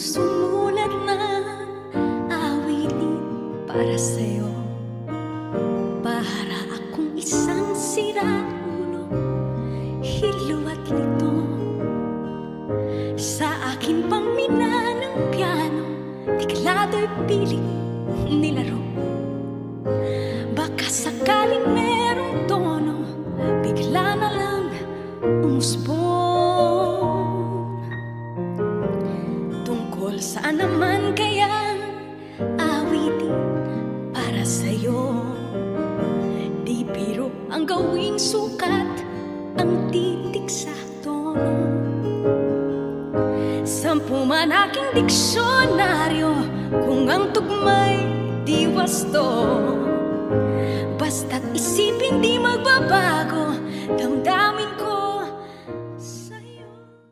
sumulat na awitin para sa'yo. Para akong isang siraulo, hilo at lito. Sa akin pang mina ng piano, tiklado'y piling nilaro. Baka sakaling merong tono, bigla na lang umusbong. Tungkol saan naman kaya awitin para sa'yo? Di biro ang gawing sukat, ang titik sa tono. 10 man aking diksyonaryo, kung ang tugma'y di wasto. Basta't isipin di magbabago, damdamin ko